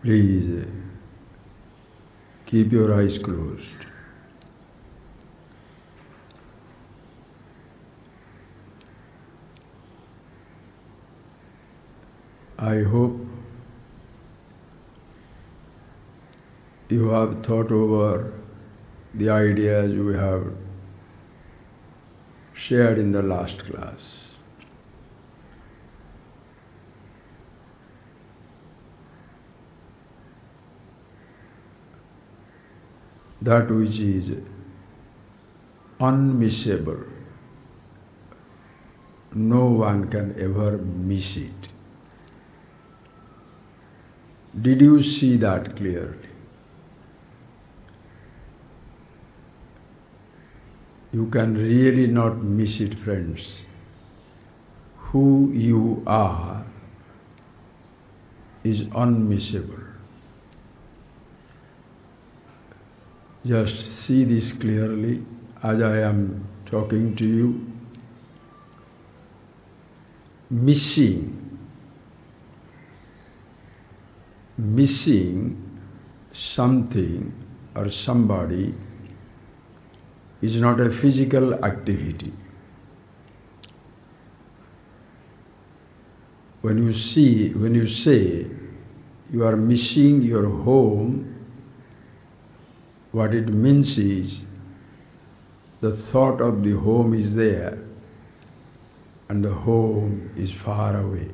Please keep your eyes closed. I hope you have thought over the ideas we have shared in the last class. That which is unmissable, no one can ever miss it. Did you see that clearly? You can really not miss it, friends. Who you are is unmissable. Just see this clearly as I am talking to you. Missing something or somebody is not a physical activity. When you say you are missing your home, what it means is the thought of the home is there and the home is far away.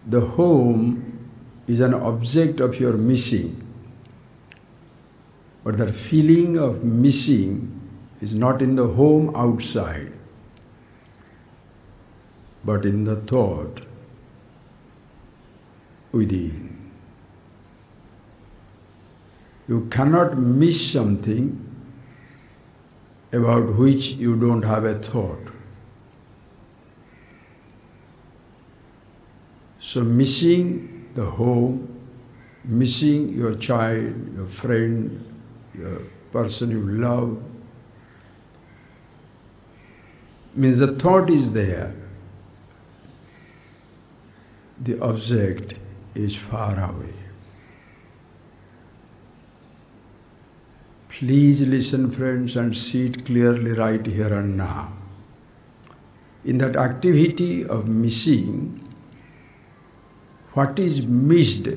The home is an object of your missing, but the feeling of missing is not in the home outside, but in the thought within. You cannot miss something about which you don't have a thought. So missing the home, missing your child, your friend, your person you love, means the thought is there. The object is far away. Please listen, friends, and see it clearly right here and now. In that activity of missing, what is missed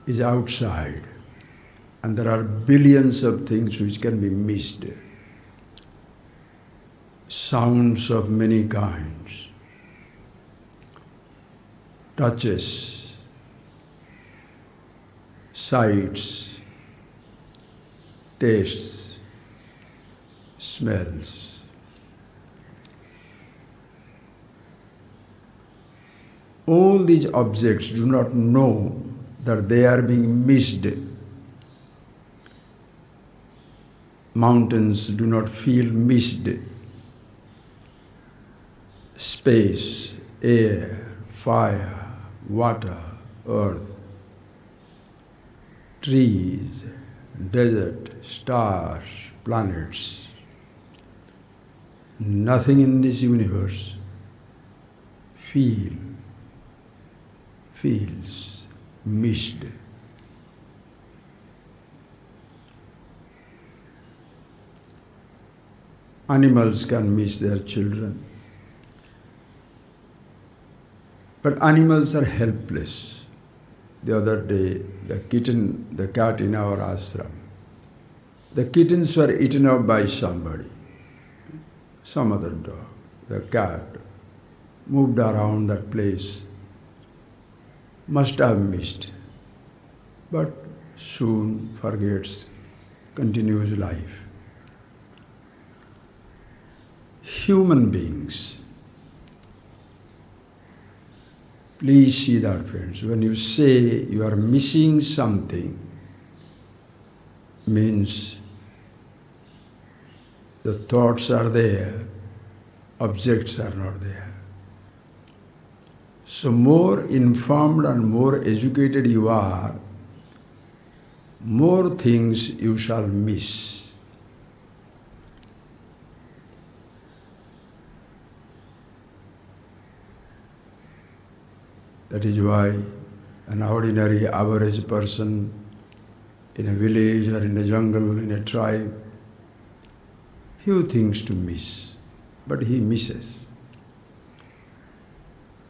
is outside, and there are billions of things which can be missed. Sounds of many kinds, touches, sights, tastes, smells. All these objects do not know that they are being missed. Mountains do not feel missed. Space, air, fire, water, earth, trees, desert, stars, planets. Nothing in this universe feels missed. Animals can miss their children, but animals are helpless. The other day, the cat in our ashram, the kittens were eaten up by somebody, some other dog. The cat moved around that place, must have missed, but soon forgets, continues life. Human beings, please see that, friends. When you say you are missing something, means the thoughts are there, objects are not there. So more informed and more educated you are, more things you shall miss. That is why an ordinary average person in a village or in a jungle, in a tribe, few things to miss, but he misses.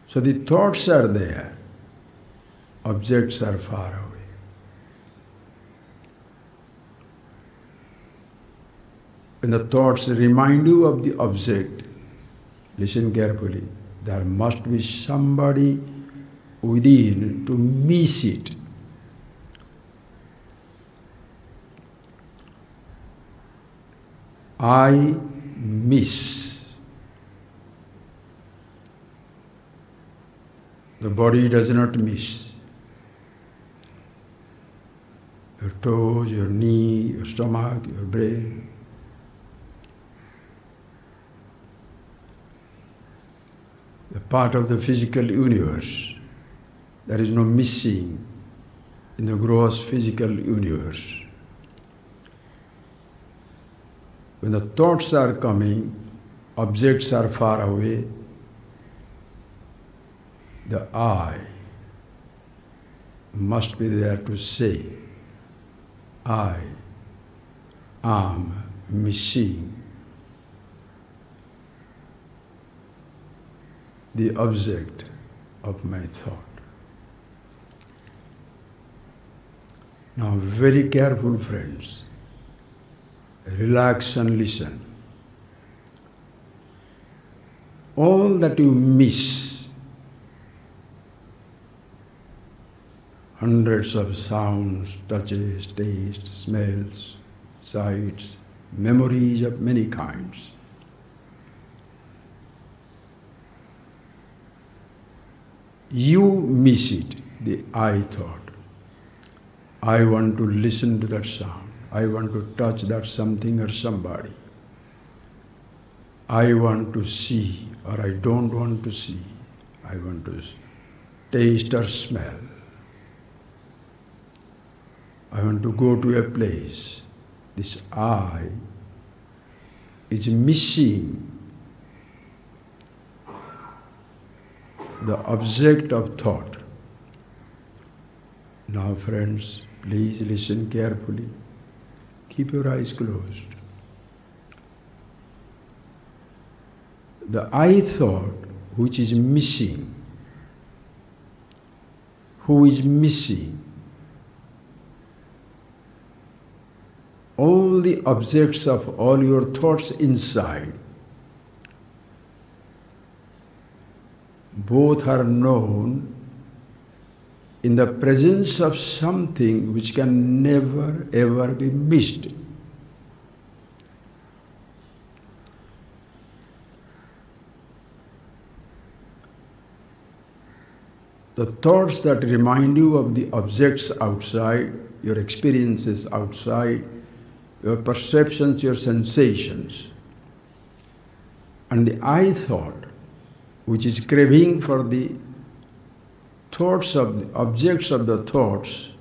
So the thoughts are there, objects are far away. When the thoughts remind you of the object, listen carefully, there must be somebody within to miss it. I miss. The body does not miss. Your toes, your knee, your stomach, your brain. The part of the physical universe. There is no missing in the gross physical universe. When the thoughts are coming, objects are far away, the I must be there to say, I am missing the object of my thought. Now, very careful, friends. Relax and listen. All that you miss, hundreds of sounds, touches, tastes, smells, sights, memories of many kinds. You miss it, the I thought. I want to listen to that sound. I want to touch that something or somebody. I want to see or I don't want to see. I want to taste or smell. I want to go to a place. This I is missing the object of thought. Now, friends, please listen carefully. Keep your eyes closed. The I thought which is missing, who is missing, all the objects of all your thoughts inside, both are known in the presence of something which can never ever be missed. The thoughts that remind you of the objects outside, your experiences outside, your perceptions, your sensations, and the I thought, which is craving for the thoughts of the objects of the thoughts,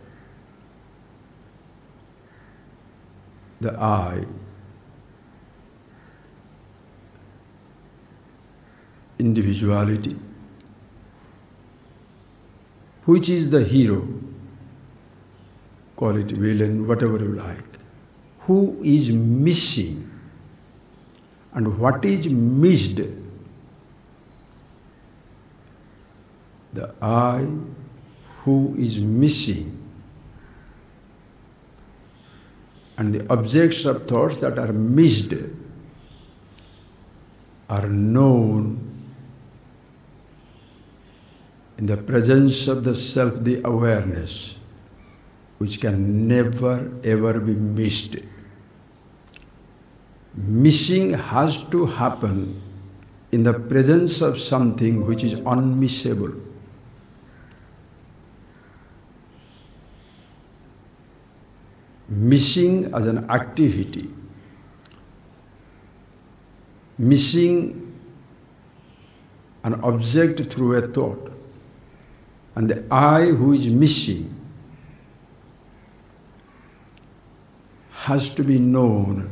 the I, individuality, which is the hero, call it villain, whatever you like, who is missing, and what is missed, the I who is missing, and the objects of thoughts that are missed are known in the presence of the self, the awareness, which can never ever be missed. Missing has to happen in the presence of something which is unmissable. Missing as an activity, missing an object through a thought, and the I who is missing has to be known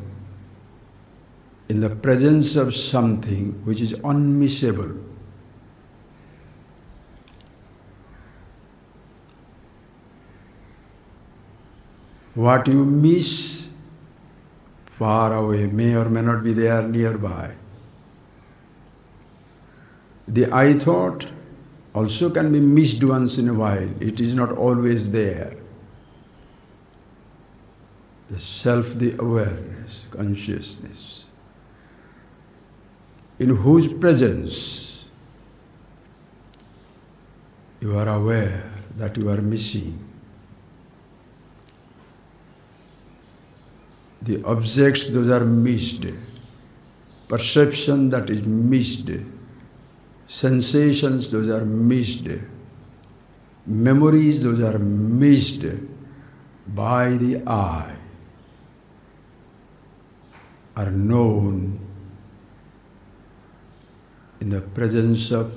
in the presence of something which is unmissable. What you miss far away may or may not be there nearby. The I thought also can be missed once in a while. It is not always there. The self, the awareness, consciousness, in whose presence you are aware that you are missing. The objects, those are missed. Perception, that is missed. Sensations, those are missed. Memories, those are missed by the I, are known in the presence of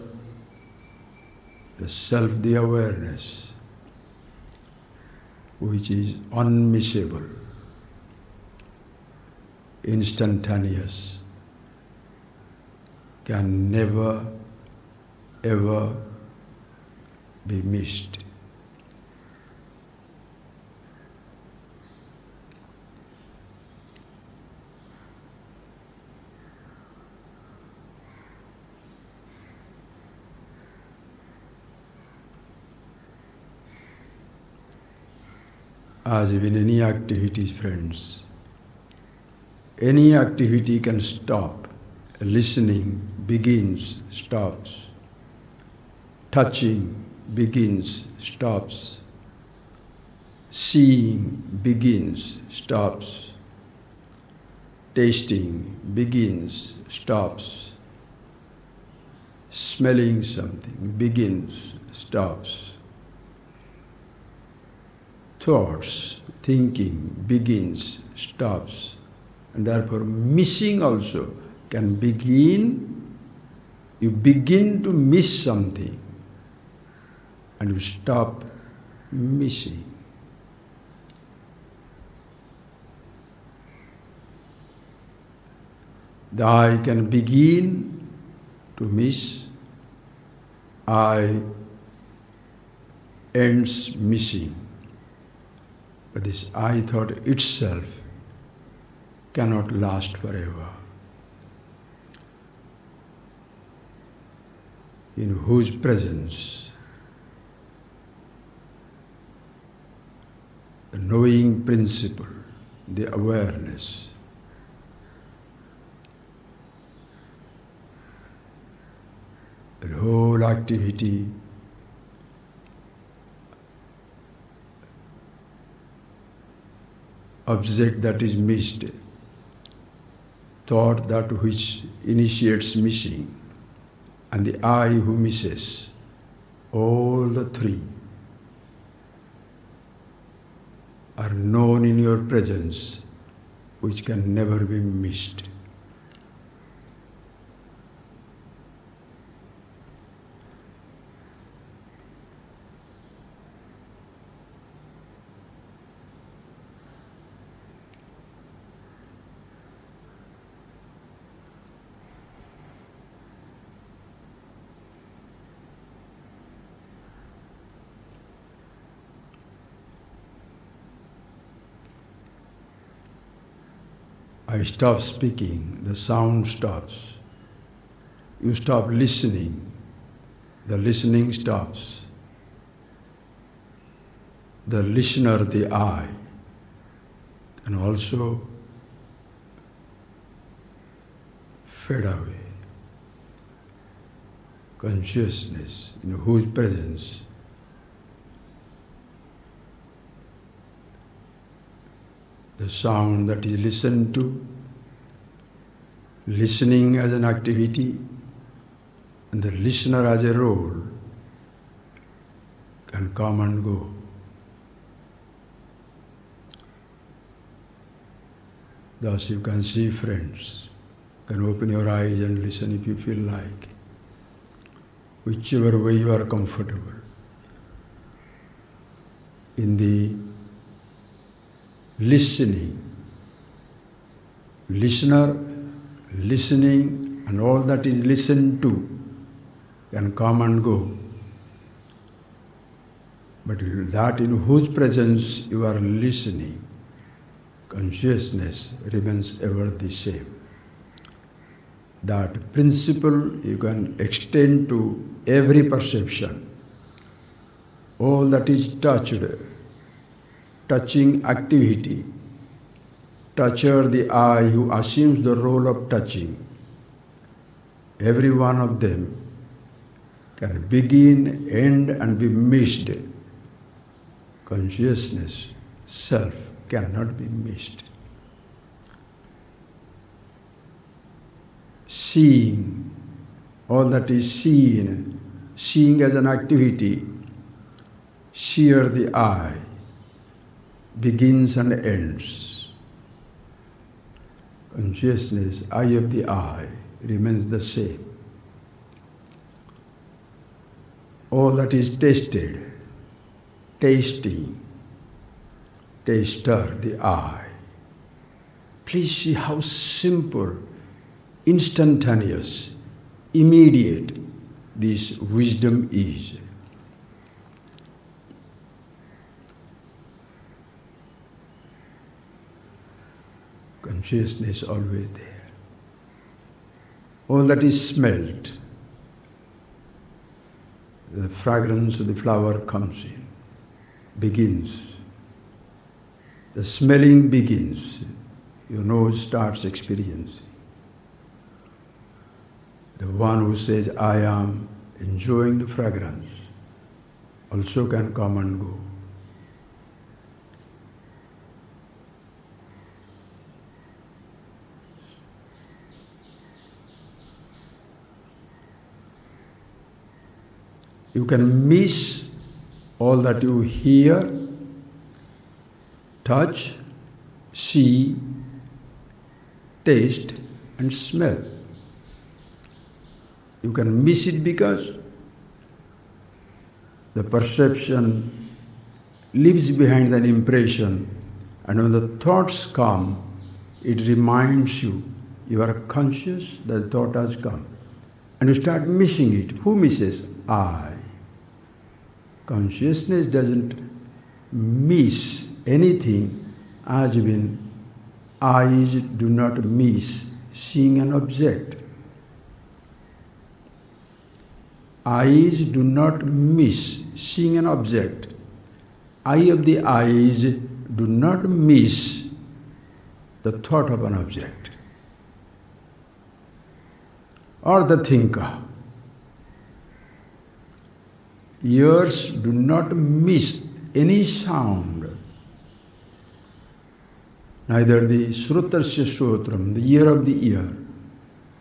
the self, the awareness, which is unmissable, instantaneous, can never ever be missed. As in any activities, friends, any activity can stop. Listening begins, stops. Touching begins, stops. Seeing begins, stops. Tasting begins, stops. Smelling something begins, stops. Thoughts, thinking begins, stops. And therefore missing also can begin. You begin to miss something and you stop missing. The I can begin to miss, I ends missing. But this I thought itself cannot last forever. In whose presence the knowing principle, the awareness, the whole activity object that is missed, thought that which initiates missing, and the I who misses, all the three are known in your presence, which can never be missed. I stop speaking, the sound stops. You stop listening, the listening stops. The listener, the I, can also fade away. Consciousness, in whose presence the sound that is listened to, listening as an activity, and the listener as a role can come and go. Thus you can see friends, you can open your eyes and listen if you feel like, whichever way you are comfortable. In the listening, listener, listening, and all that is listened to can come and go. But that in whose presence you are listening, consciousness remains ever the same. That principle you can extend to every perception. All that is touched, touching activity, toucher the eye who assumes the role of touching, every one of them can begin, end and be missed. Consciousness, self, cannot be missed. Seeing, all that is seen, seeing as an activity, seer the eye, begins and ends. Consciousness, eye of the eye, remains the same. All that is tasted, tasting, taster, the eye. Please see how simple, instantaneous, immediate this wisdom is. Consciousness always there. All that is smelt, the fragrance of the flower comes in, begins. The smelling begins. Your nose starts experiencing. The one who says, I am enjoying the fragrance, also can come and go. You can miss all that you hear, touch, see, taste and smell. You can miss it because the perception leaves behind an impression, and when the thoughts come, it reminds you, you are conscious that the thought has come. And you start missing it. Who misses? I. Consciousness doesn't miss anything as when eyes do not miss seeing an object. Eyes do not miss seeing an object. Eye of the eyes do not miss the thought of an object. Or the thinker. Ears do not miss any sound. Neither the Shrutasya Shrotram, the ear of the ear.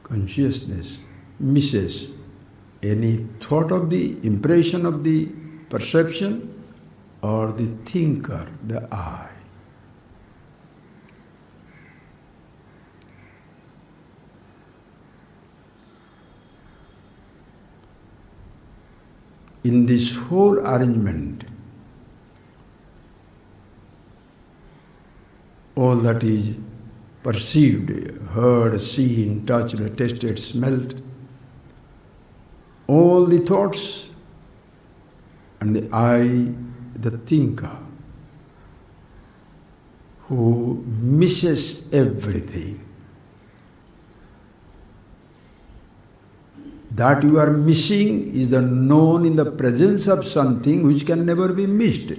Consciousness misses any thought of the impression of the perception or the thinker, the I. In this whole arrangement, all that is perceived, heard, seen, touched, tasted, smelt, all the thoughts and the I, the thinker, who misses everything. That you are missing is the known in the presence of something which can never be missed.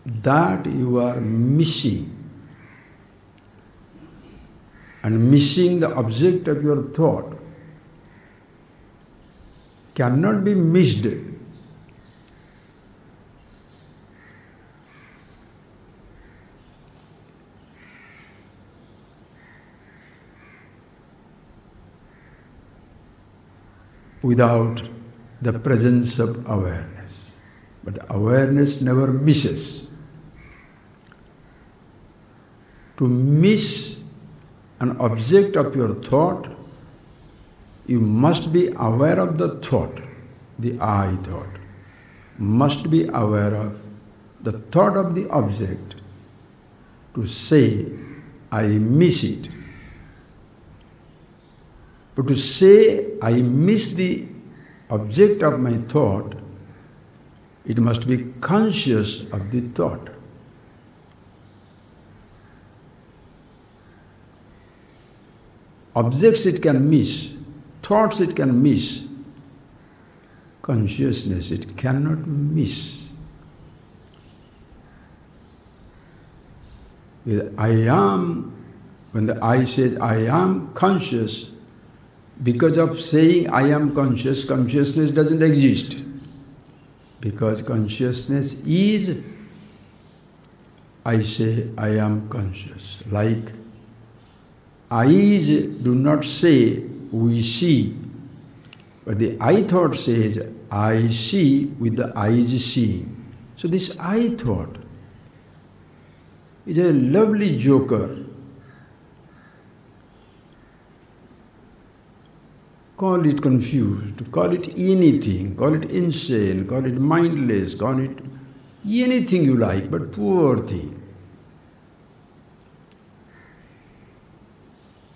That you are missing, and missing the object of your thought cannot be missed. Without the presence of awareness. But awareness never misses. To miss an object of your thought, you must be aware of the thought, the I thought. Must be aware of the thought of the object. To say, I miss it, But to say I miss the object of my thought, it must be conscious of the thought. Objects it can miss, thoughts it can miss, consciousness it cannot miss. With I am, when the I says I am conscious, because of saying I am conscious, consciousness doesn't exist. Because consciousness is, I say I am conscious. Like eyes do not say we see, but the I thought says I see with the eyes seeing. So this I thought is a lovely joker. Call it confused, call it anything, call it insane, call it mindless, call it anything you like, but poor thing.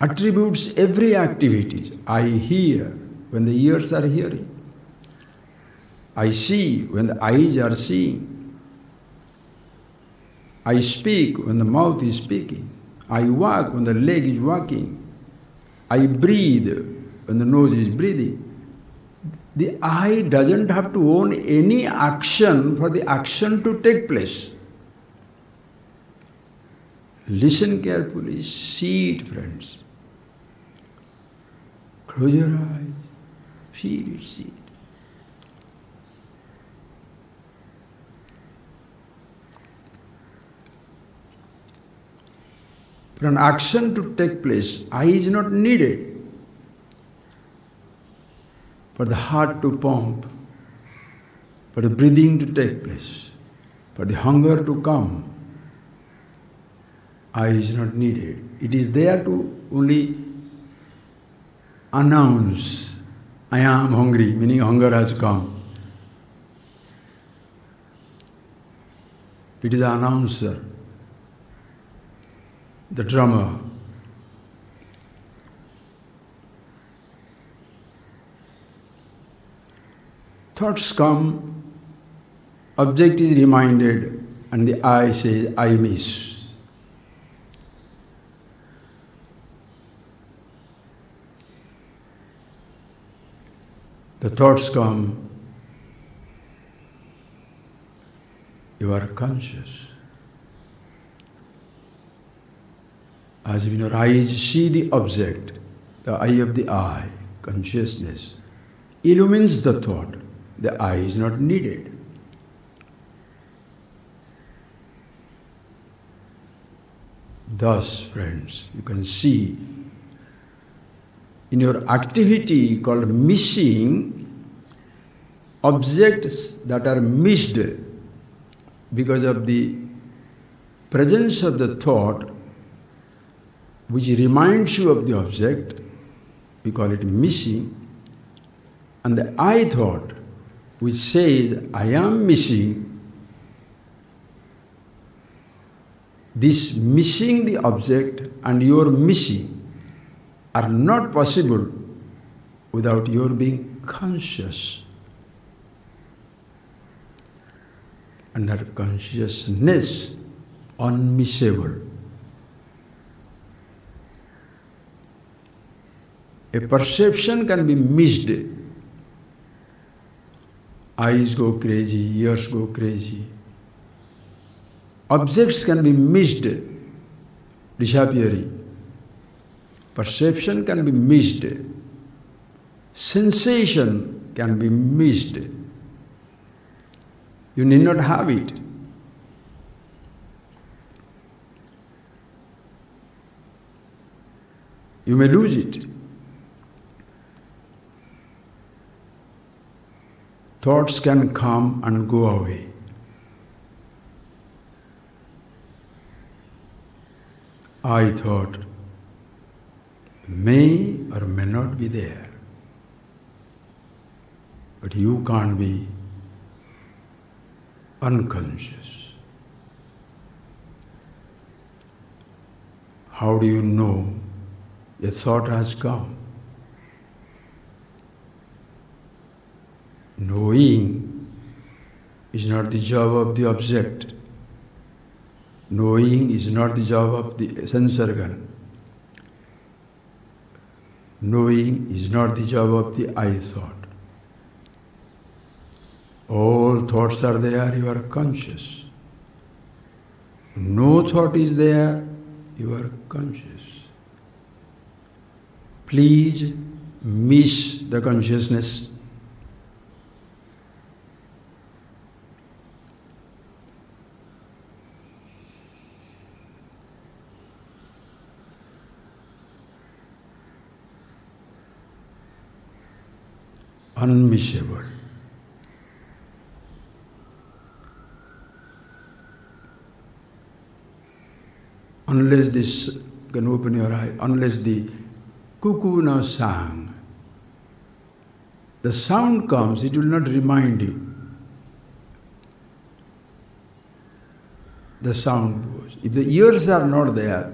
Attributes every activity. I hear when the ears are hearing. I see when the eyes are seeing. I speak when the mouth is speaking. I walk when the leg is walking. I breathe when the nose is breathing. The I doesn't have to own any action for the action to take place. Listen carefully, see it, friends. Close your eyes, feel it, see it. For an action to take place, I is not needed. For the heart to pump, for the breathing to take place, for the hunger to come, I is not needed. It is there to only announce, I am hungry, meaning hunger has come. It is the announcer, the drummer. Thoughts come, object is reminded, and the I says, I miss. The thoughts come, you are conscious. As when your eyes see the object, the eye of the I, consciousness, illumines the thought. The I is not needed. Thus, friends, you can see in your activity called missing, objects that are missed because of the presence of the thought which reminds you of the object, we call it missing, and the I thought which says, I am missing, this missing the object and your missing are not possible without your being conscious. Under consciousness, unmissable. A perception can be missed. Eyes go crazy, ears go crazy. Objects can be missed, disappearing. Perception can be missed. Sensation can be missed. You need not have it. You may lose it. Thoughts can come and go away. I thought may or may not be there, but you can't be unconscious. How do you know a thought has come? Knowing is not the job of the object. Knowing is not the job of the sense organ. Knowing is not the job of the I thought. All thoughts are there, you are conscious. No thought is there, you are conscious. Please miss the consciousness. Unmissable. Unless this, you can open your eye, unless the cuckoo now sang, the sound comes, it will not remind you. The sound goes. If the ears are not there,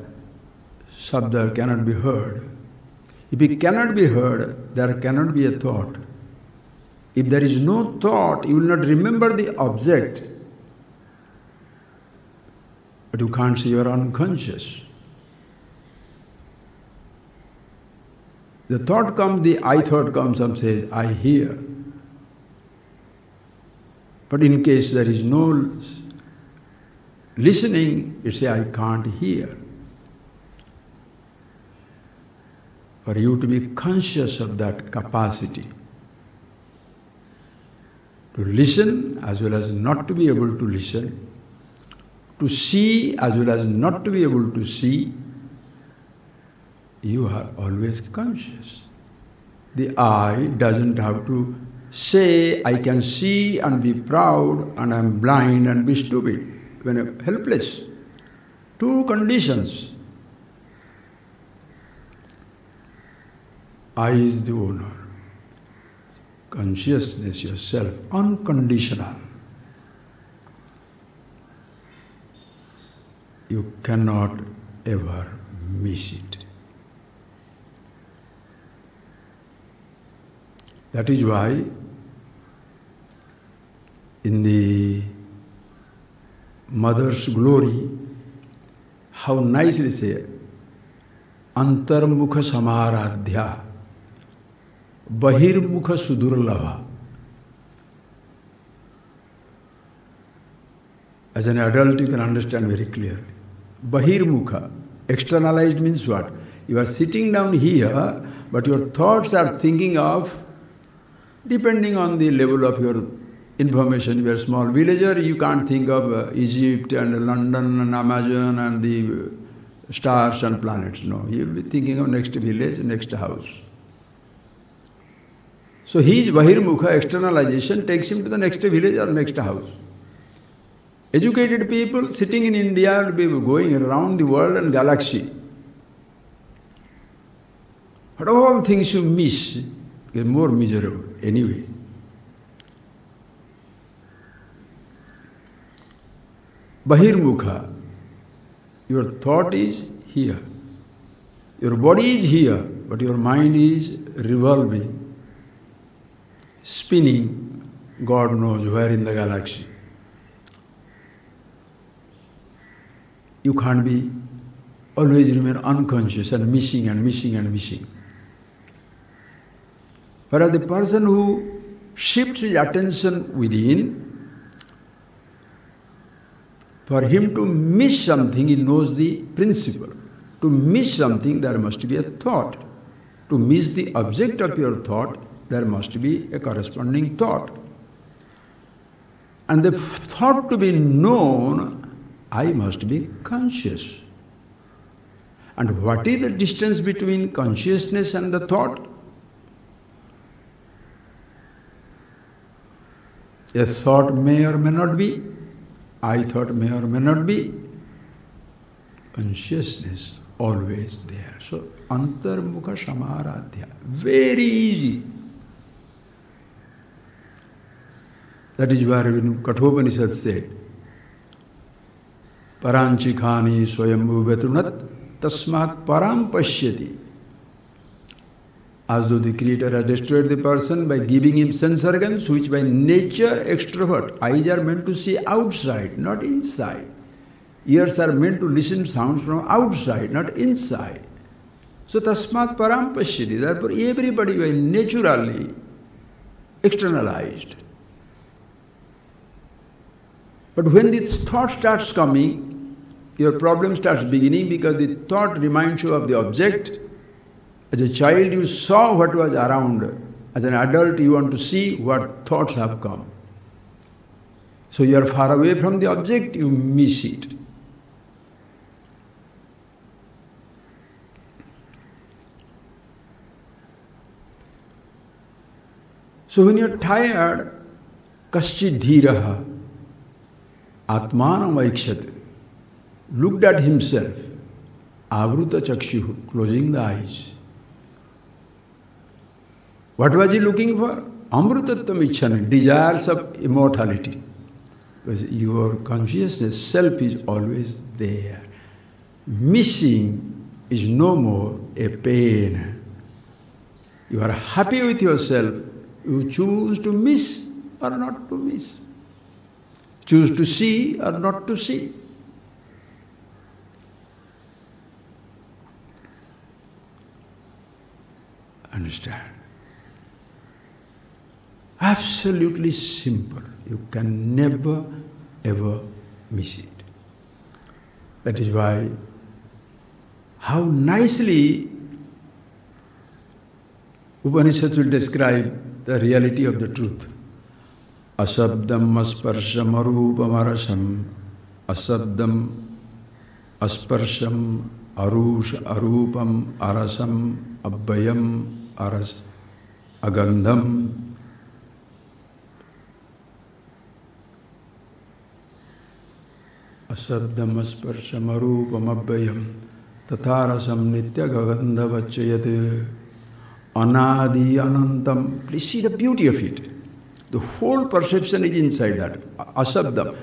Shabda cannot be heard. If it cannot be heard, there cannot be a thought. If there is no thought, you will not remember the object. But you can't see your unconscious. The thought comes, the I thought comes and says, I hear. But in case there is no listening, it says, I can't hear. For you to be conscious of that capacity, to listen as well as not to be able to listen, to see as well as not to be able to see, you are always conscious. The I doesn't have to say, I can see and be proud and I am blind and be stupid when I am helpless. Two conditions. I is the owner. Consciousness yourself, unconditional. You cannot ever miss it. That is why in the Mother's Glory, how nicely say, Antarmukha Samaradhya, Bahirmukha Sudurlabha. As an adult, you can understand very clearly. Bahirmukha, externalized means what? You are sitting down here, but your thoughts are thinking of, depending on the level of your information. If you are a small villager, you can't think of Egypt and London and Amazon and the stars and planets. No, you will be thinking of next village, next house. So his Bahirmukha externalization takes him to the next village or next house. Educated people sitting in India will be going around the world and galaxy. But all things you miss, get more miserable anyway. Bahirmukha, your thought is here. Your body is here, but your mind is revolving, spinning, God knows where in the galaxy. You can't be always remain unconscious and missing and missing and missing. Whereas the person who shifts his attention within, for him to miss something, he knows the principle. To miss something, there must be a thought. To miss the object of your thought, there must be a corresponding thought. And the thought to be known, I must be conscious. And what is the distance between consciousness and the thought? A thought may or may not be, I thought may or may not be. Consciousness always there. So, Antarmukha Samaradhya, very easy. That is where Kathopanishad said, Paranchikhani swayambhu vetrunat tasmat param pashyati. as though the Creator has destroyed the person by giving him sense organs, which by nature extrovert. Eyes are meant to see outside, not inside. Ears are meant to listen sounds from outside, not inside. So tasmat param pashyati. Therefore everybody by naturally externalized. But when this thought starts coming, your problem starts beginning, because the thought reminds you of the object. As a child you saw what was around. As an adult you want to see what thoughts have come. So you are far away from the object, you miss it. So when you are tired, kaschid dhiraha atmanam aikshat, looked at himself, avruta chakshuhu, closing the eyes. What was he looking for? Amrutatvam ichchana, desires of immortality. Because your consciousness, self is always there. Missing is no more a pain. You are happy with yourself, you choose to miss or not to miss. Choose to see or not to see. Understand? Absolutely simple. You can never ever miss it. That is why how nicely Upanishads will describe the reality of the truth. Asabdam asparsham arupam arasam, asabdam asparsham arush arupam arasam abbayam aras agandham. Asabdam asparsham arupam abbayam tatharasam nitya gagandhavachayat anadi anantam. Please see the beauty of it. The whole perception is inside that. Asabdam.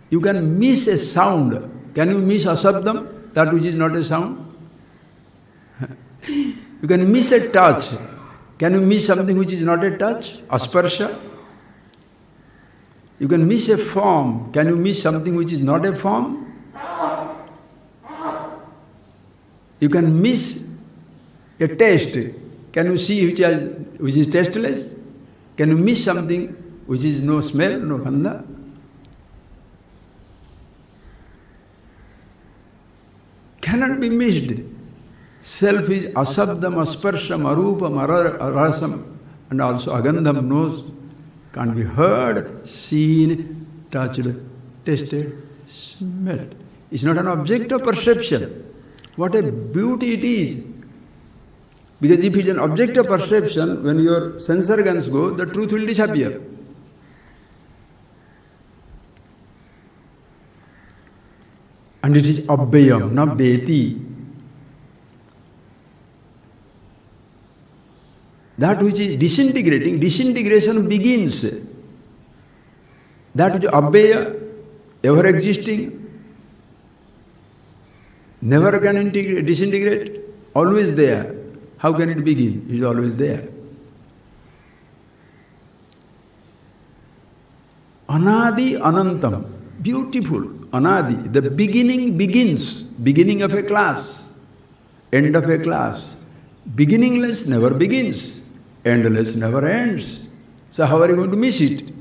You can miss a sound. Can you miss asabdam? That which is not a sound? You can miss a touch. Can you miss something which is not a touch? Asparsha. You can miss a form. Can you miss something which is not a form? You can miss a taste. Can you see which is tasteless? Can you miss something which is no smell, no gandha? Cannot be missed. Self is asabdam, asparsham, arupam, arasam, and also agandham, nose. Can't be heard, seen, touched, tasted, smelled. It's not an object of perception. What a beauty it is. Because if it's an object of perception, when your sense organs go, the truth will disappear. And it is abbayam, not beti. That which is disintegrating, disintegration begins. That which is abbaya, ever existing, never can disintegrate, always there. How can it begin? It is always there. Anadi anantam. Beautiful. Anadi. The beginning begins. Beginning of a class. End of a class. Beginningless never begins. Endless never ends. So how are you going to miss it?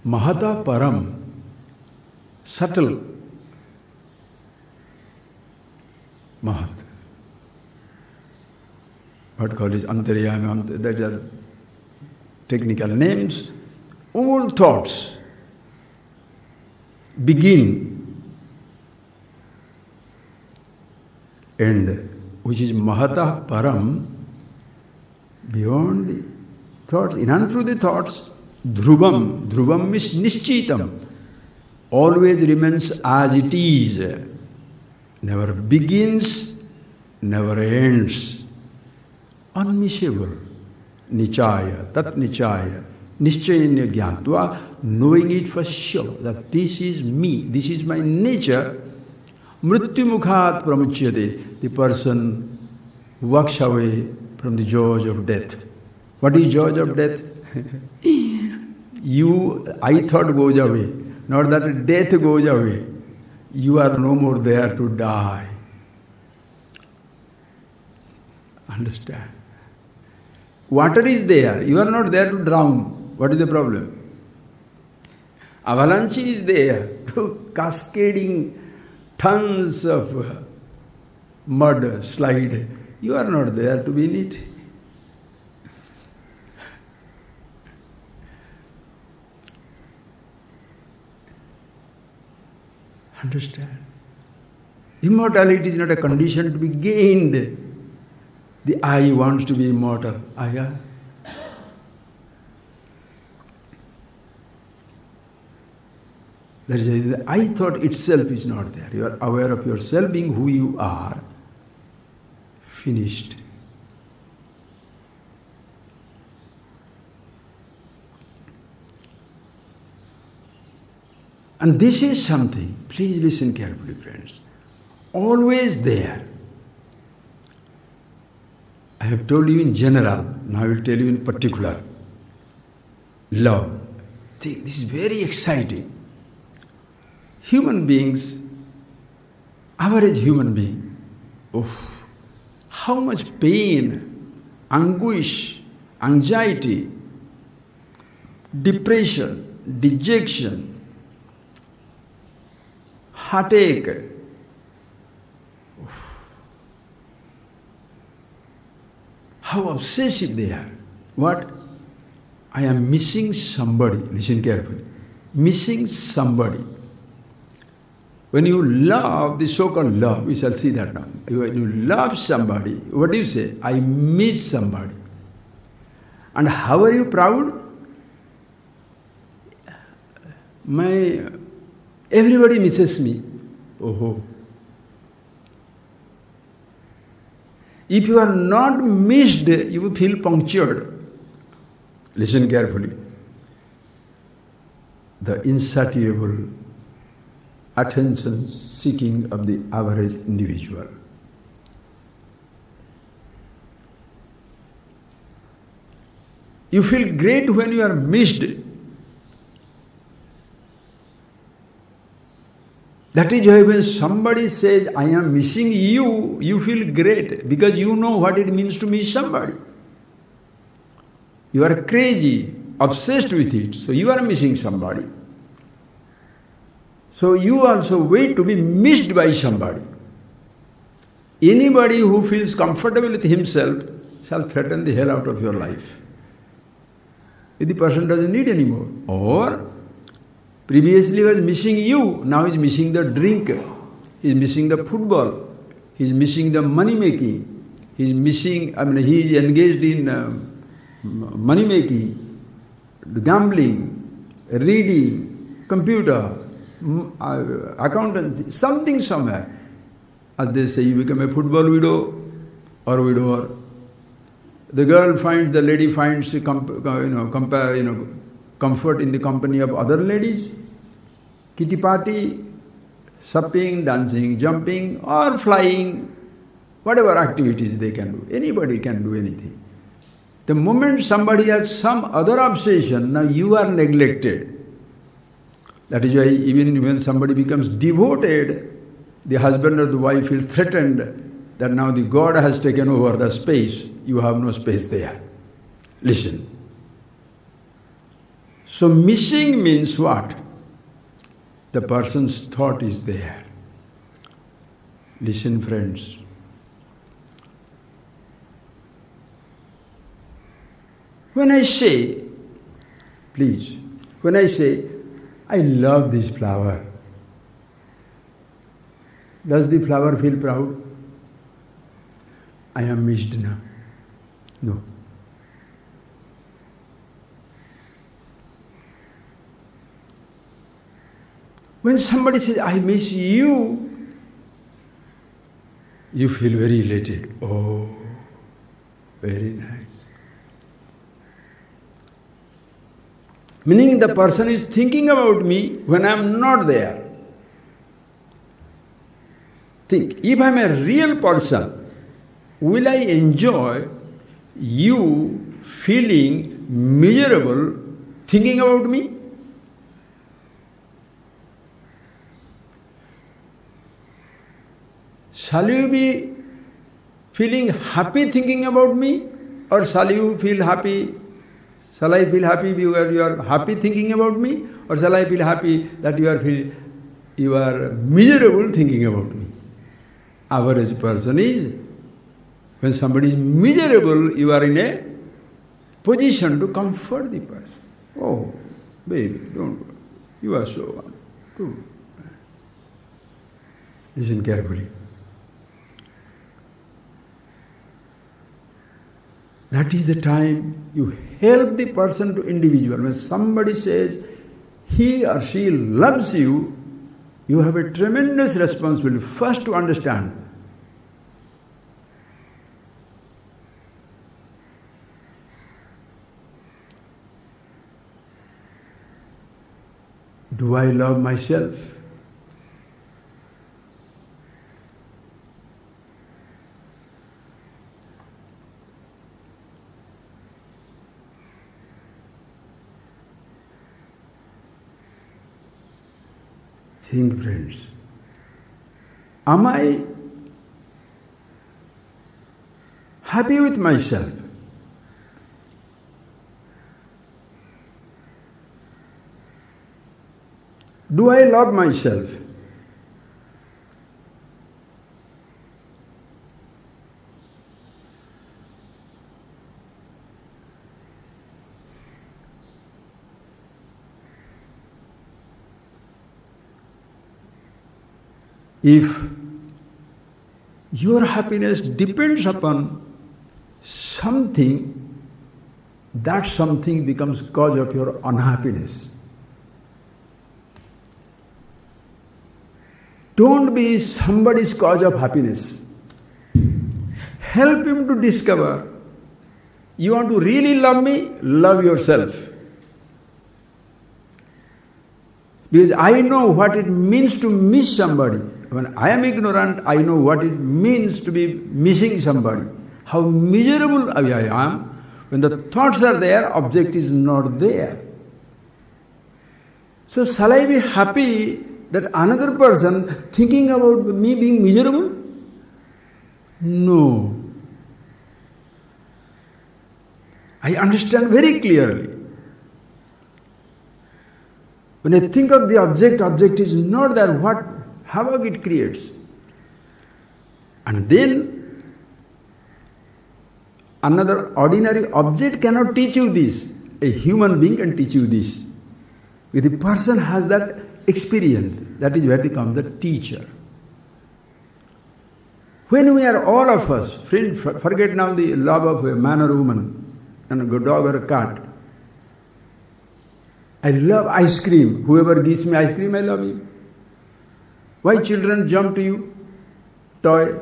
Mahata param. Subtle. Mahat. What called is Antaryami, that are technical names. All thoughts begin, end, which is Mahata Param, beyond the thoughts, in and through the thoughts, Dhruvam. Dhruvam is Nishchitam, always remains as it is. Never begins, never ends. Unmissable. Nichaya, tat nichaya. Nischayanya gyatva, knowing it for sure that this is me, this is my nature. Mrityumukhat pramuchyate. The person walks away from the jaws of death. What is jaws of death? I thought goes away, not that death goes away. You are no more there to die. Understand? Water is there, you are not there to drown. What is the problem? Avalanche is there, cascading tons of mud, slide. You are not there to be in it. Understand? Immortality is not a condition to be gained. The I wants to be immortal. That is, the I thought itself is not there. You are aware of yourself being who you are. Finished. And this is something, please listen carefully, friends, always there. I have told you in general, now I will tell you in particular. Love. See, this is very exciting. Human beings, average human being, how much pain, anguish, anxiety, depression, dejection, heartache. How obsessive they are. What? I am missing somebody. Listen carefully. Missing somebody. When you love, the so-called love, we shall see that now. When you love somebody, what do you say? I miss somebody. And how are you proud? Everybody misses me. Oh. If you are not missed, you will feel punctured. Listen carefully. The insatiable attention seeking of the average individual. You feel great when you are missed. That is why when somebody says, I am missing you, you feel great because you know what it means to miss somebody. You are crazy, obsessed with it, so you are missing somebody. So you also wait to be missed by somebody. Anybody who feels comfortable with himself shall threaten the hell out of your life. If the person doesn't need anymore. Or previously was missing you, now is missing the drink, he is missing the football, he is missing the money making, he is missing, he is engaged in money making, gambling, reading, computer, accountancy, something somewhere. As they say, you become a football widow or widower. The lady finds comfort in the company of other ladies, kitty party, supping, dancing, jumping, or flying, whatever activities they can do. Anybody can do anything. The moment somebody has some other obsession, now you are neglected. That is why even when somebody becomes devoted, the husband or the wife feels threatened that now the God has taken over the space, you have no space there. Listen. So missing means what? The person's thought is there. Listen, friends. When I say, please, when I say, I love this flower, does the flower feel proud? I am missed now. No. When somebody says, I miss you, you feel very elated. Oh, very nice. Meaning the person is thinking about me when I am not there. Think, if I'm a real person, will I enjoy you feeling miserable thinking about me? Shall you be feeling happy thinking about me? Or shall you feel happy? Shall I feel happy because you are happy thinking about me? Or shall I feel happy that you are miserable thinking about me? Average person is, when somebody is miserable, you are in a position to comfort the person. Oh, baby, don't worry. You are so wonderful. Listen carefully. That is the time you help the person to individual. When somebody says he or she loves you, you have a tremendous responsibility first to understand. Do I love myself? Think, friends. Am I happy with myself? Do I love myself? If your happiness depends upon something, that something becomes cause of your unhappiness. Don't be somebody's cause of happiness. Help him to discover. You want to really love me? Love yourself. Because I know what it means to miss somebody. When I am ignorant, I know what it means to be missing somebody. How miserable I am. When the thoughts are there, object is not there. So shall I be happy that another person thinking about me being miserable? No. I understand very clearly. When I think of the object is not there, what havoc it creates. And then another ordinary object cannot teach you this. A human being can teach you this. If the person has that experience, that is where becomes the teacher. When we are all of us, friend, forget now the love of a man or woman and a dog or a cat. I love ice cream. Whoever gives me ice cream, I love him. Why children jump to you? Toy,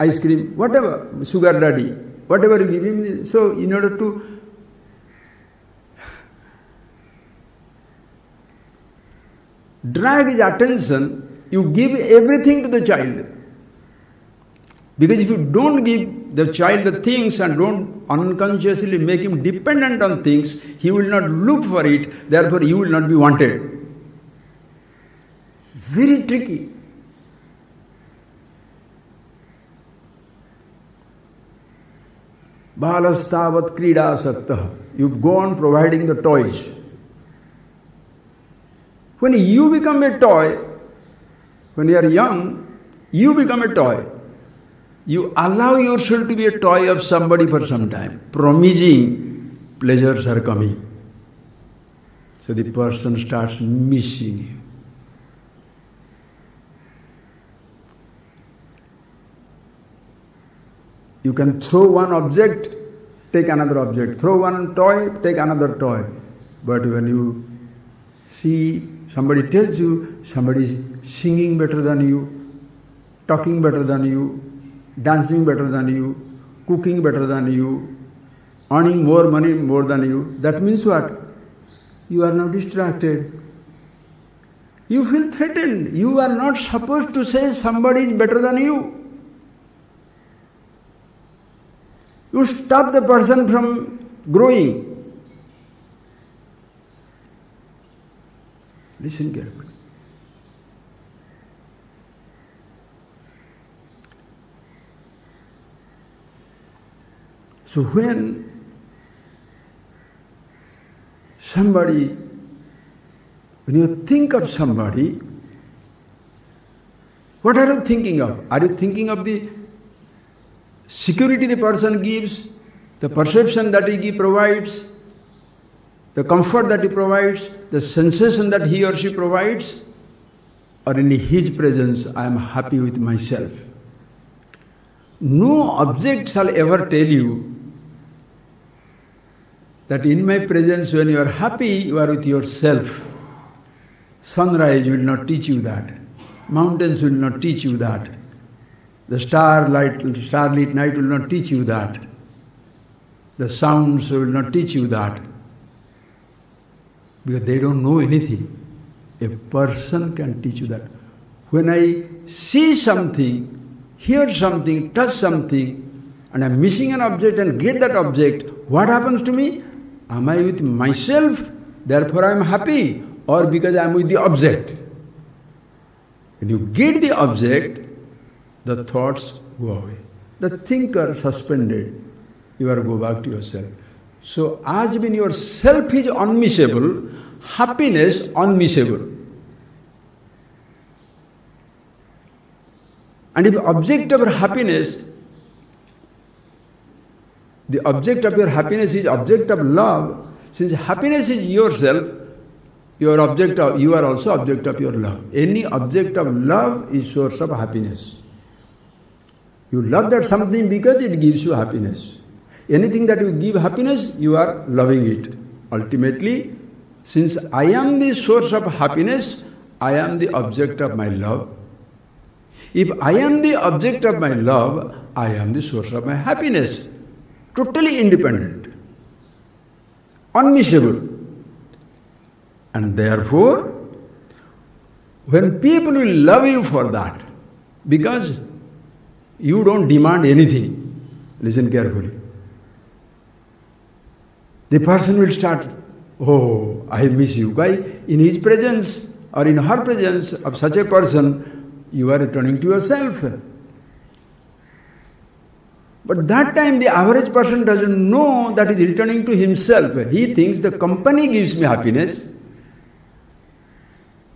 ice cream, whatever, sugar daddy, whatever you give him. So in order to drag his attention, you give everything to the child. Because if you don't give the child the things and don't unconsciously make him dependent on things, he will not look for it, therefore you will not be wanted. Very tricky. Balastavat krida sattah. You go on providing the toys. When you become a toy, when you are young, you become a toy. You allow yourself to be a toy of somebody for some time, promising pleasures are coming. So the person starts missing you. You can throw one object, take another object. Throw one toy, take another toy. But when you see, somebody tells you, somebody is singing better than you, talking better than you, dancing better than you, cooking better than you, earning more money more than you. That means what? You are now distracted. You feel threatened. You are not supposed to say somebody is better than you. You stop the person from growing. Listen carefully. So when you think of somebody, what are you thinking of? Are you thinking of the security the person gives, the perception that he provides, the comfort that he provides, the sensation that he or she provides? Or in his presence, I am happy with myself? No object shall ever tell you that in my presence, when you are happy, you are with yourself. Sunrise will not teach you that. Mountains will not teach you that. The starlit night will not teach you that. The sounds will not teach you that. Because they don't know anything. A person can teach you that. When I see something, hear something, touch something, and I'm missing an object and get that object, what happens to me? Am I with myself, therefore I am happy, or because I am with the object? When you get the object, the thoughts go away. The thinker suspended, you are go back to yourself. So as when your self is unmissable, happiness unmissable. And if object of happiness, the object of your happiness is object of love, since happiness is yourself, you are also object of your love. Any object of love is source of happiness. You love that something because it gives you happiness. Anything that you give happiness, you are loving it. Ultimately, since I am the source of happiness, I am the object of my love. If I am the object of my love, I am the source of my happiness. Totally independent. Unmissable. And therefore, when people will love you for that, because you don't demand anything, listen carefully. The person will start, oh, I miss you. Why? In his presence or in her presence of such a person, you are returning to yourself. But that time the average person doesn't know that he is returning to himself. He thinks the company gives me happiness,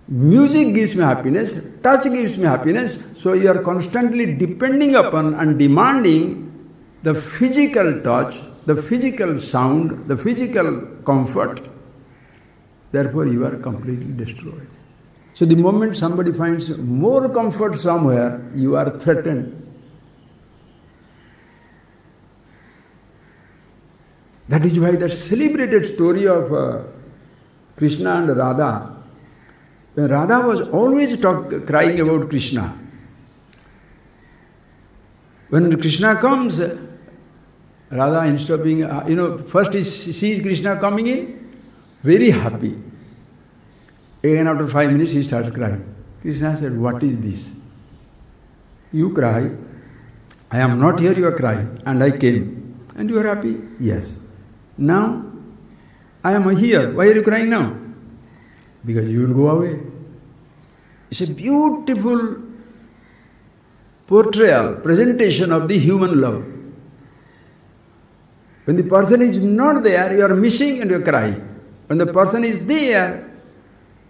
music gives me happiness, touch gives me happiness. So you are constantly depending upon and demanding the physical touch, the physical sound, the physical comfort. Therefore you are completely destroyed. So the moment somebody finds more comfort somewhere, you are threatened. That is why that celebrated story of Krishna and Radha, when Radha was always crying about Krishna. When Krishna comes, Radha, instead of being, first he sees Krishna coming in, very happy. Again after 5 minutes he starts crying. Krishna said, what is this? You cry, I am not here, you are crying, and I came. And you are happy? Yes. Now, I am here. Why are you crying now? Because you will go away. It's a beautiful portrayal, presentation of the human love. When the person is not there, you are missing and you are crying. When the person is there,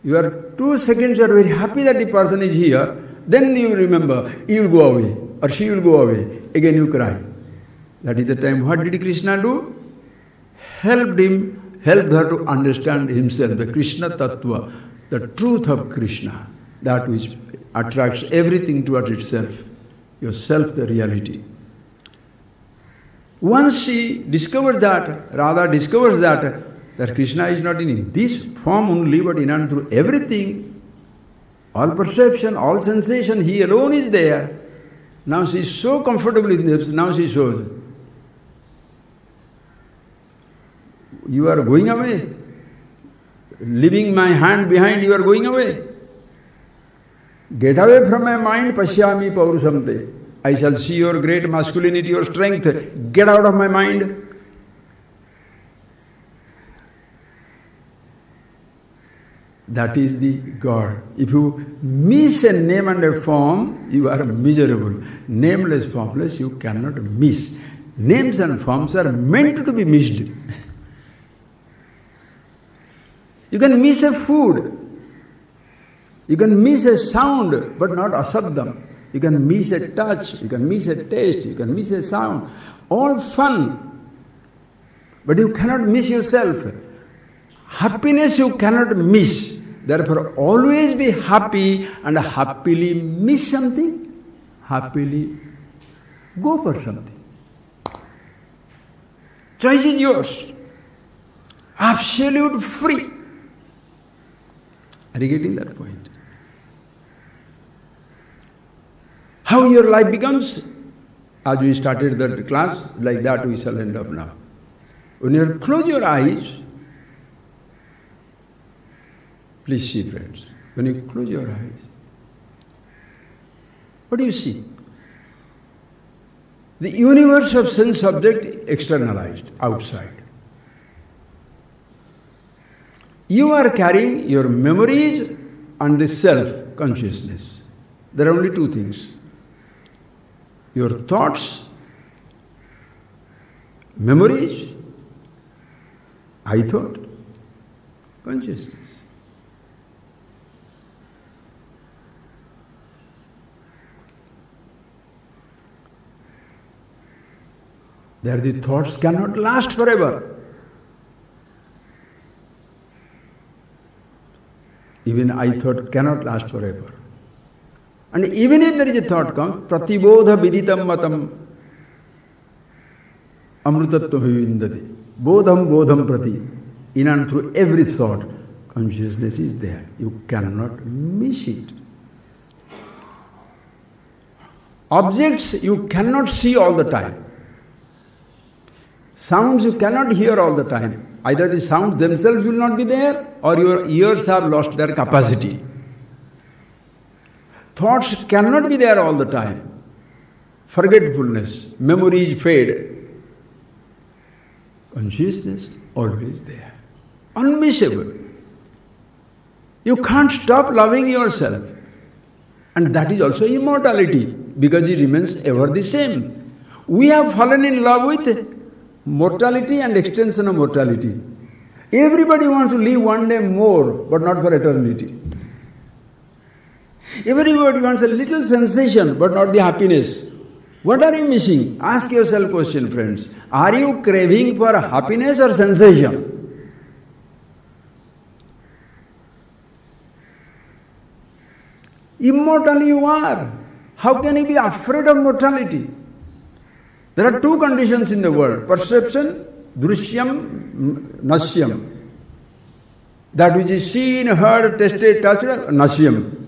you are 2 seconds, you are very happy that the person is here, then you remember, he will go away, or she will go away, again you cry. That is the time, what did Krishna do? Helped her to understand himself, the Krishna Tattva, the truth of Krishna, that which attracts everything towards itself, yourself, the reality. Once she discovers that, Radha discovers that Krishna is not in this form only, but in and through everything, all perception, all sensation, he alone is there. Now she is so comfortable in this, now she shows, you are going away. Leaving my hand behind, you are going away. Get away from my mind, pashyami paurusam te. I shall see your great masculinity, your strength. Get out of my mind. That is the God. If you miss a name and a form, you are miserable. Nameless, formless, you cannot miss. Names and forms are meant to be missed. You can miss a food. You can miss a sound, but not asabdam. You can miss a touch, you can miss a taste, you can miss a sound. All fun. But you cannot miss yourself. Happiness you cannot miss. Therefore, always be happy and happily miss something. Happily go for something. Choice is yours. Absolute free. Are you getting that point? How your life becomes? As we started that class, like that we shall end up now. When you close your eyes, please see, friends. When you close your eyes, what do you see? The universe of sense object externalized, outside. You are carrying your memories and the self-consciousness. There are only two things. Your thoughts, memories, I thought, consciousness. There the thoughts cannot last forever. Even I thought cannot last forever. And even if there is a thought comes, pratibodha viditam matam amrutatva vivindati. Bodham prati. In and through every thought, consciousness is there. You cannot miss it. Objects you cannot see all the time. Sounds you cannot hear all the time. Either the sounds themselves will not be there, or your ears have lost their capacity. Thoughts cannot be there all the time. Forgetfulness, memories fade. Consciousness always there. Unmissable. You can't stop loving yourself. And that is also immortality, because it remains ever the same. We have fallen in love with mortality and extension of mortality. Everybody wants to live one day more, but not for eternity. Everybody wants a little sensation, but not the happiness. What are you missing? Ask yourself question, friends. Are you craving for happiness or sensation? Immortal you are. How can you be afraid of mortality? There are two conditions in the world. Perception, drishyam, nasyam. That which is seen, heard, tasted, touched, nasyam.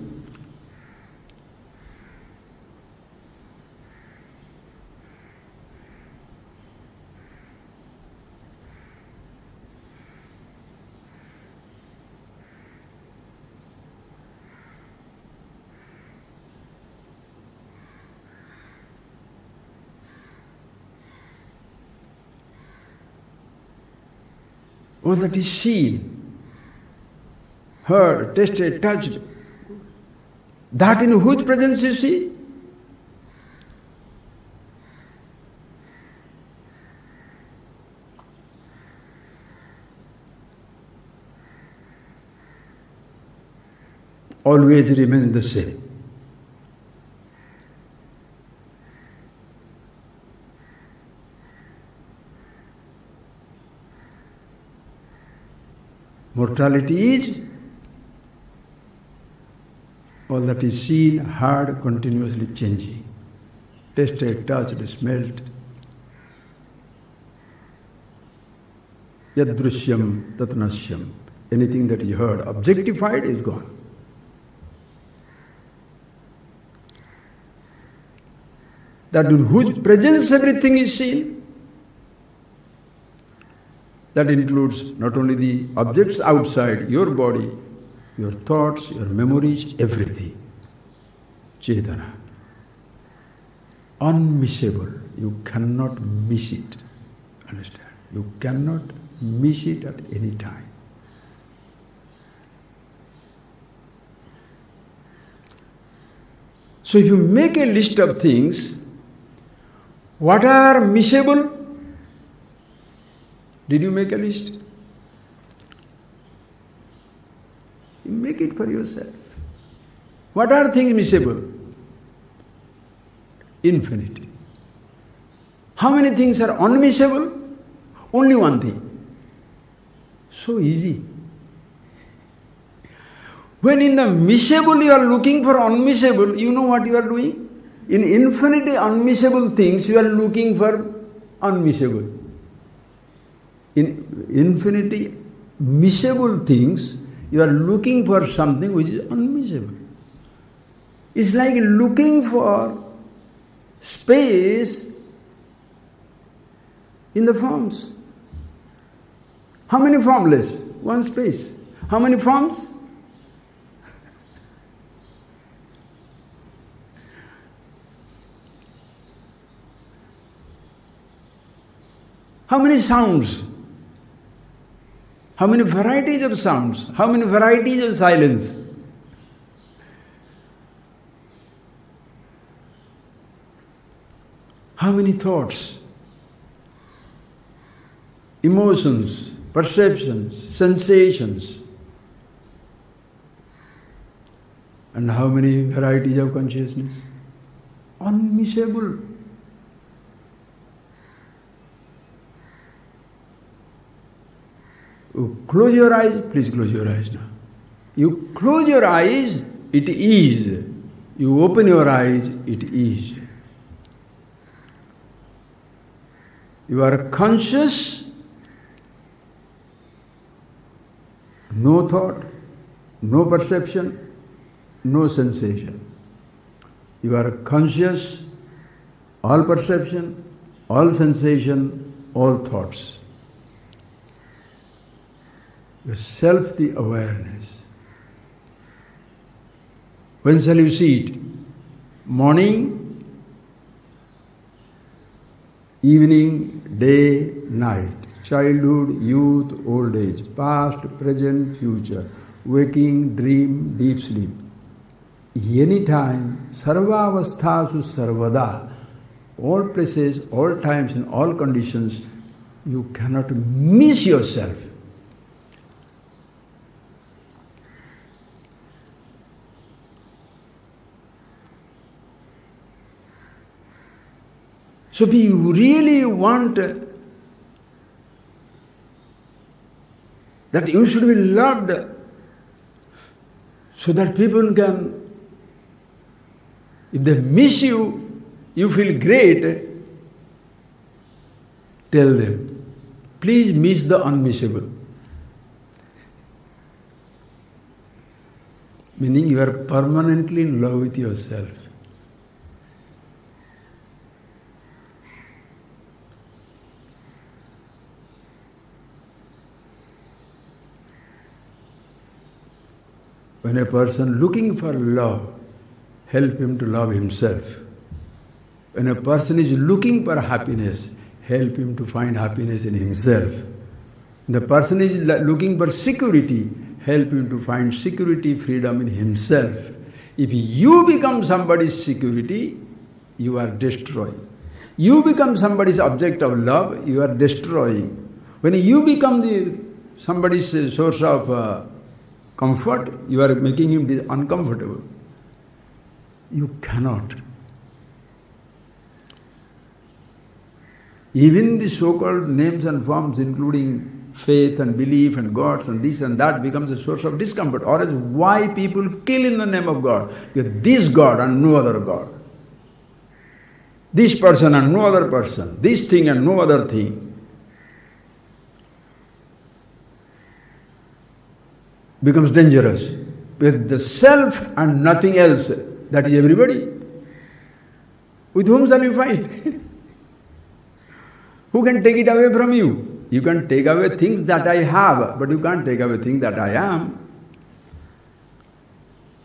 All that is seen, heard, tasted, touched, that in whose presence you see? Always remains the same. Mortality is all that is seen, heard, continuously changing. Tasted, touched, smelled. Yad drishyam tat nasyam. Anything that you heard, objectified, is gone. That in whose presence everything is seen. That includes not only the objects outside, your body, your thoughts, your memories, everything. Chetana. Unmissable. You cannot miss it. Understand? You cannot miss it at any time. So if you make a list of things, what are missable? Did you make a list? You make it for yourself. What are things missable? Infinity. How many things are unmissable? Only one thing. So easy. When in the missable you are looking for unmissable, you know what you are doing? In infinity unmissable things, you are looking for unmissable. In infinity missable things, you are looking for something which is unmissable. It's like looking for space in the forms. How many formless? One space. How many forms? How many sounds? How many varieties of sounds? How many varieties of silence? How many thoughts? Emotions, perceptions, sensations. And how many varieties of consciousness? Unmissable. You close your eyes, please close your eyes now. You close your eyes, it is. You open your eyes, it is. You are conscious, no thought, no perception, no sensation. You are conscious, all perception, all sensation, all thoughts. Yourself the awareness. When shall you see it? Morning, evening, day, night, childhood, youth, old age, past, present, future, waking, dream, deep sleep. Anytime, sarvavasthasu sarvada, all places, all times, in all conditions, you cannot miss yourself. So if you really want that you should be loved so that people can, if they miss you, you feel great, tell them, please miss the unmissable. Meaning you are permanently in love with yourself. When a person looking for love, help him to love himself. When a person is looking for happiness, help him to find happiness in himself. When the person is looking for security, help him to find security, freedom in himself. If you become somebody's security, you are destroying. You become somebody's object of love, you are destroying. When you become somebody's source of comfort, you are making him uncomfortable. You cannot. Even the so-called names and forms, including faith and belief and gods and this and that, becomes a source of discomfort. Or else why people kill in the name of God? Because this God and no other God. This person and no other person. This thing and no other thing. Becomes dangerous. With the self and nothing else, that is everybody. With whom shall you fight? Who can take it away from you? You can take away things that I have, but you can't take away things that I am.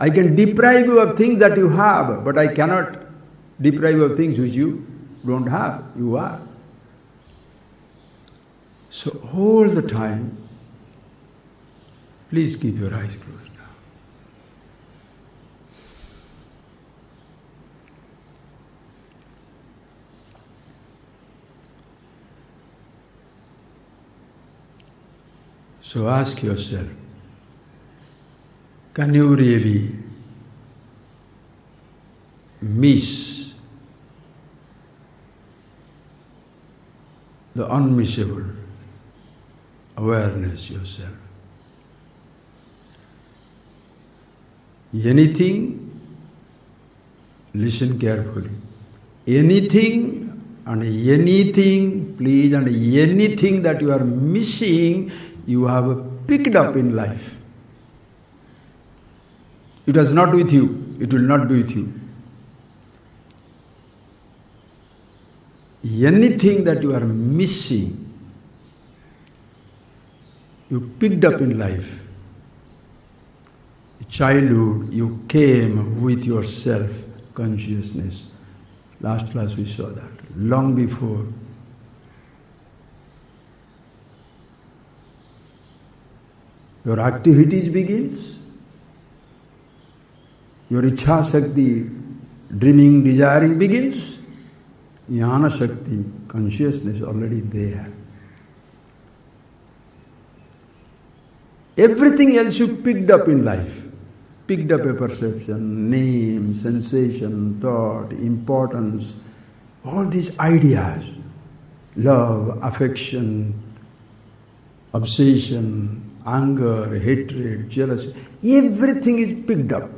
I can deprive you of things that you have, but I cannot deprive you of things which you don't have, you are. So all the time, please keep your eyes closed now. So ask yourself, can you really miss the unmissable awareness yourself? Anything, listen carefully. Anything and anything, please, and anything that you are missing, you have picked up in life. It was not with you, it will not be with you. Anything that you are missing, you picked up in life. In childhood, you came with your self-consciousness. Last class we saw that. Long before. Your activities begins. Your Ichha Shakti, dreaming, desiring begins. Jnana Shakti, consciousness already there. Everything else you picked up in life. Picked up a perception, name, sensation, thought, importance, all these ideas, love, affection, obsession, anger, hatred, jealousy, everything is picked up.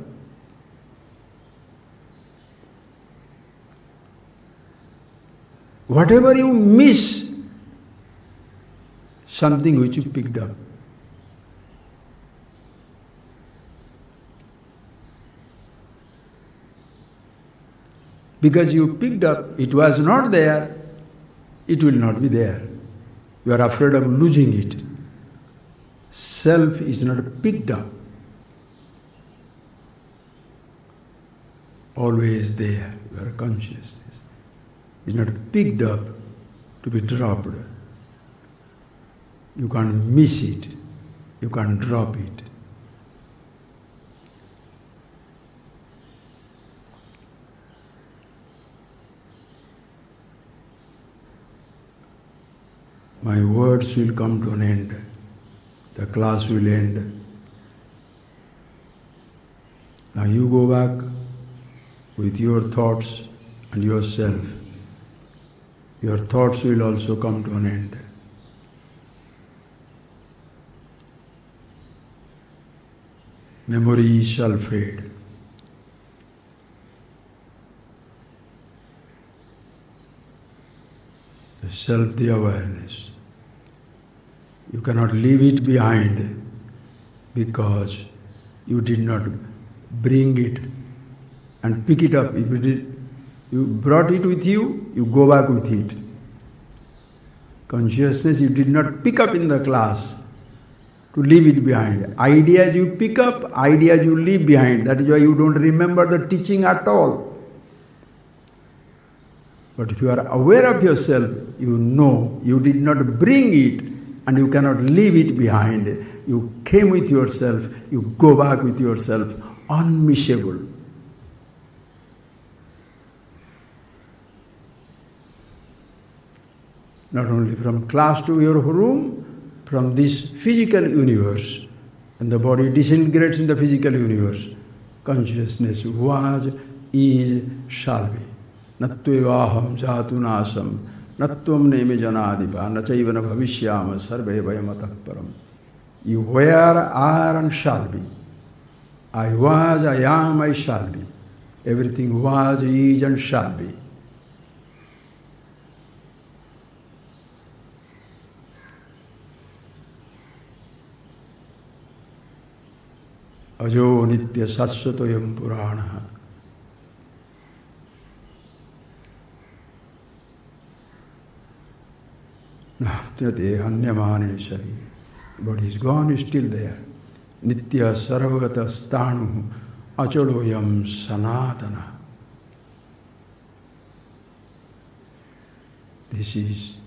Whatever you miss, something which you picked up. Because you picked up, it was not there, it will not be there. You are afraid of losing it. Self is not picked up. Always there, your consciousness is not picked up to be dropped. You can't miss it, you can't drop it. My words will come to an end. The class will end. Now you go back with your thoughts and yourself. Your thoughts will also come to an end. Memory shall fade. The self, the awareness. You cannot leave it behind because you did not bring it and pick it up. If you brought it with you, you go back with it. Consciousness you did not pick up in the class to leave it behind. Ideas you pick up, ideas you leave behind. That is why you don't remember the teaching at all. But if you are aware of yourself, you know you did not bring it and you cannot leave it behind. You came with yourself, you go back with yourself, unmissable. Not only from class to your room, from this physical universe, and the body disintegrates in the physical universe. Consciousness was, is, shall be. Natvevaham jatu nasam, natvam neme janadipa, nachayvana bhavishyama sarve vayamatah param. You were, are, and shall be. I was, I am, I shall be. Everything was, is, and shall be. Ajo nitya saswatoyam purana. Natyate hanyamane sharire. Body is gone, is still there. Nitya sarvagata stanu Achaloyam sanatana. This is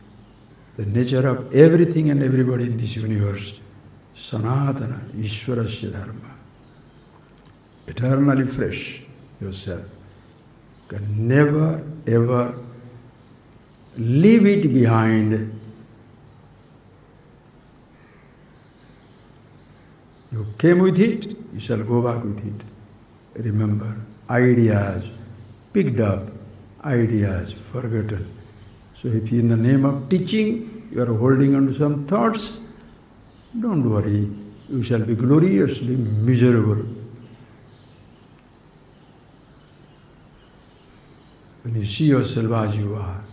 the nature of everything and everybody in this universe. Sanatana, Ishwarasya dharma. Eternally fresh yourself. You can never ever leave it behind. You came with it, you shall go back with it. Remember, ideas picked up, ideas forgotten. So if in the name of teaching you are holding on to some thoughts, don't worry, you shall be gloriously miserable. When you see yourself as you are,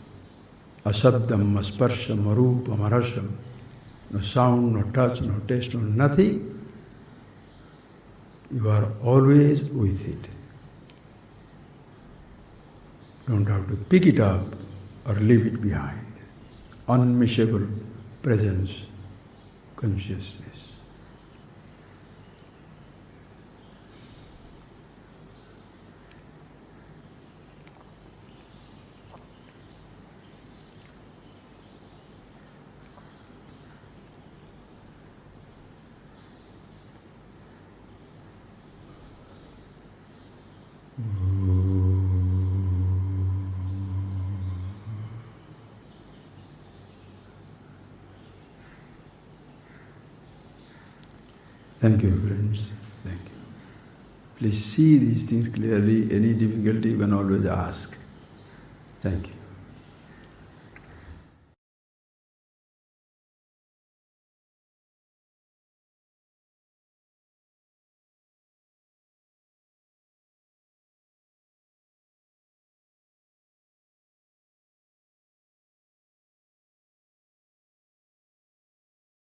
asabdam, asparsham, arupam, arasam, no sound, no touch, no taste, no nothing, you are always with it. Don't have to pick it up or leave it behind. Unmissable presence, consciousness. Thank you, friends. Thank you. Please see these things clearly. Any difficulty you can always ask. Thank you.